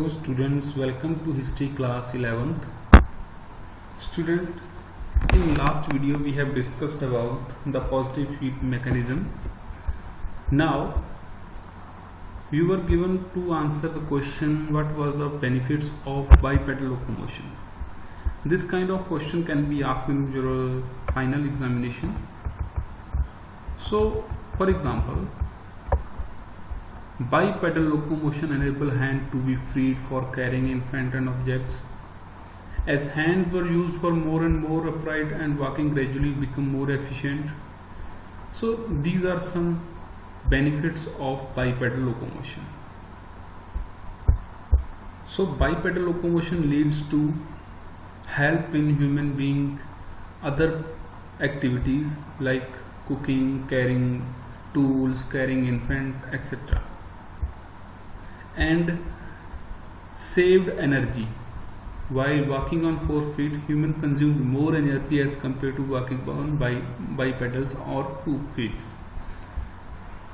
Hello students, welcome to history class 11th. Student, in last video we have discussed about the positive feed mechanism. Now we were given to answer the question what was the benefits of bipedal locomotion. This kind of question can be asked in your final examination. So for example, bipedal locomotion enable hand to be freed for carrying infant and objects. As hands were used for more and more upright and walking gradually become more efficient. So these are some benefits of bipedal locomotion. So bipedal locomotion leads to help in human being other activities like cooking, carrying tools, carrying infant, etc. And saved energy. While walking on 4 feet, human consumed more energy as compared to walking on bipedals or 2 feet.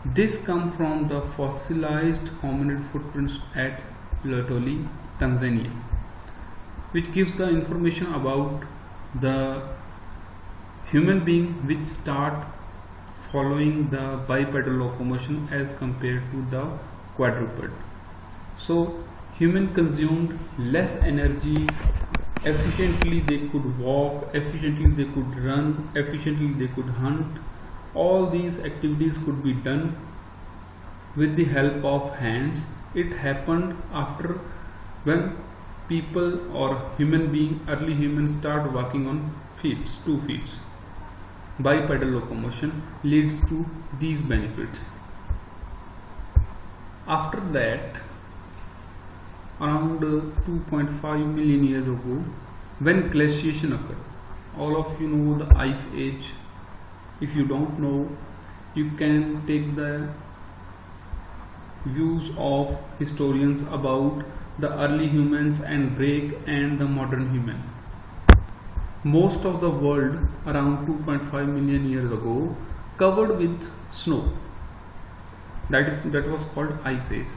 This comes from the fossilized hominid footprints at Lutoli, Tanzania, which gives the information about the human being which start following the bipedal locomotion as compared to the quadruped. So human consumed less energy, efficiently they could walk, efficiently they could run, efficiently they could hunt. All these activities could be done with the help of hands. It happened after when people or human being, early humans start walking on feet, 2 feet. Bipedal locomotion leads to these benefits. After that, around 2.5 million years ago, when glaciation occurred, all of you know the ice age. If you don't know, you can take the views of historians about the early humans and break and the modern human. Most of the world around 2.5 million years ago covered with snow. That was called ice age.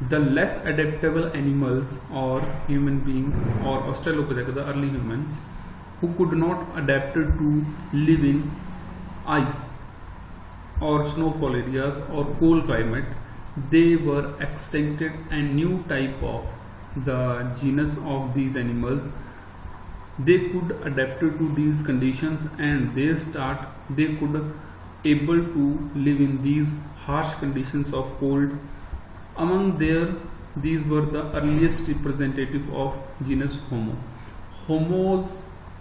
The less adaptable animals or human being or Australopithecus, the early humans who could not adapt to live in ice or snowfall areas or cold climate, they were extincted, and new type of the genus of these animals, they could adapt to these conditions and they could able to live in these harsh conditions of cold. Among these were the earliest representative of genus Homo. Homos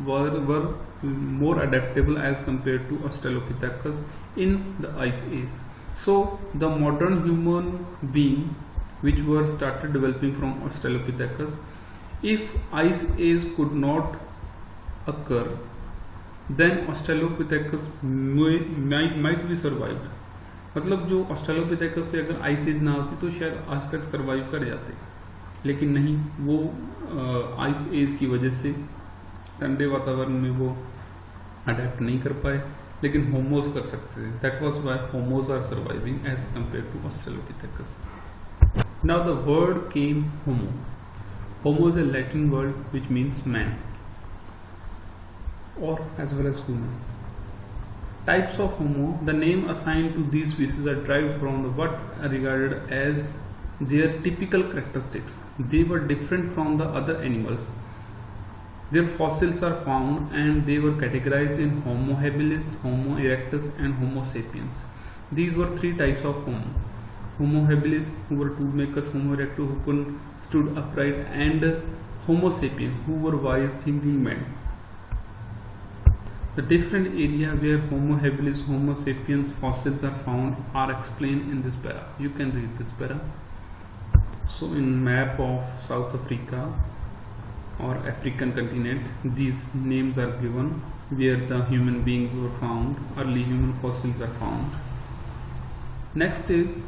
were more adaptable as compared to Australopithecus in the ice age. So the modern human being which were started developing from Australopithecus, if ice age could not occur, then Australopithecus might be survived. मतलब जो Australopithecus थे अगर ice as ना होती तो शायद आज तक सरवाइव कर जाते, लेकिन नहीं, वो आइस एज की वजह से ठंडे वातावरण में वो अडेप्ट नहीं कर पाए, लेकिन होमोस कर सकते थे. That was why homos are surviving as compare to Australopithecus. Now the word came homo. Homo is a Latin word which means man और as well as human. Types of Homo, the name assigned to these species are derived from what are regarded as their typical characteristics. They were different from the other animals. Their fossils are found and they were categorized in Homo habilis, Homo erectus and Homo sapiens. These were 3 types of Homo. Homo habilis, who were tool makers, Homo erectus, who stood upright, and Homo sapiens, who were wise thinking men. The different area where Homo habilis, Homo sapiens fossils are found are explained in this para. You can read this para. So in map of South Africa or African continent, these names are given where the human beings were found, early human fossils are found. Next is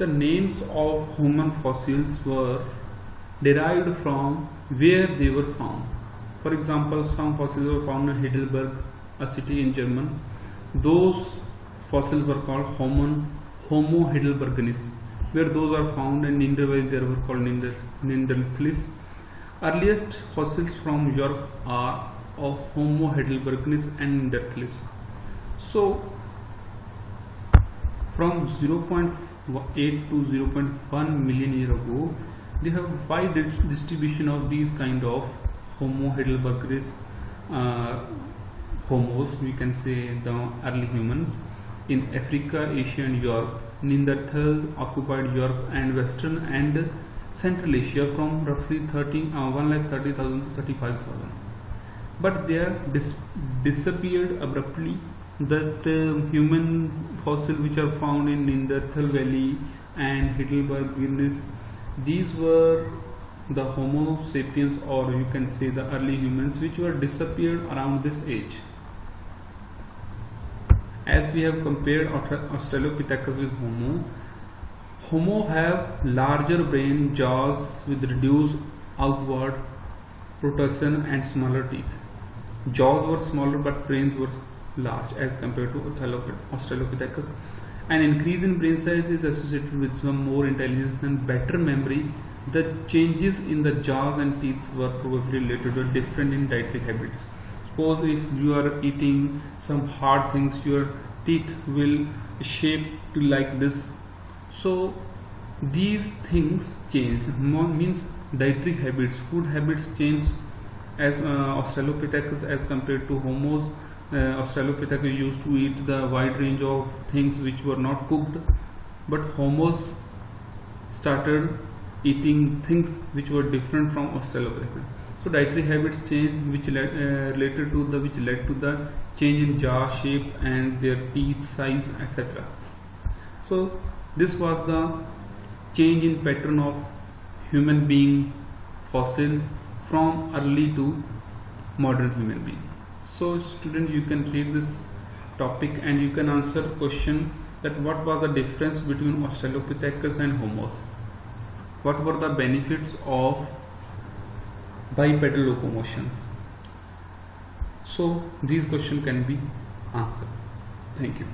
the names of human fossils were derived from where they were found. For example, some fossils were found in Heidelberg, a city in Germany. Those fossils were called Homo heidelbergensis. where those are found, and Neanderthals they were called Neanderthals. Earliest fossils from Europe are of Homo heidelbergensis and Neanderthals. So from 0.8 to 0.1 million years ago, they have wide distribution of these kind of Homo heidelbergensis homos, we can say the early humans, in Africa, Asia and Europe. Neanderthals occupied Europe and Western and Central Asia from roughly 1,30,000 to 35,000. But they are disappeared abruptly. That human fossil which are found in Neanderthal Valley and Heidelbergensis, these were the Homo sapiens, or you can say the early humans, which were disappeared around this age. As we have compared Australopithecus with Homo have larger brain, jaws with reduced outward protrusion and smaller teeth. Jaws were smaller but brains were large as compared to Australopithecus. An increase in brain size is associated with some more intelligence and better memory. The changes in the jaws and teeth were probably related to different in dietary habits. Suppose if you are eating some hard things, your teeth will shape to like this. So these things change, means dietary habits, food habits change as Australopithecus as compared to Homos. Australopithecus used to eat the wide range of things which were not cooked, but Homos started eating things which were different from Australopithecus. So dietary habits changed, which led to the change in jaw shape and their teeth size, etc. So this was the change in pattern of human being fossils from early to modern human being. So student, you can read this topic and you can answer question that what was the difference between Australopithecus and Homos. What were the benefits of bipedal locomotions? So these questions can be answered. Thank you.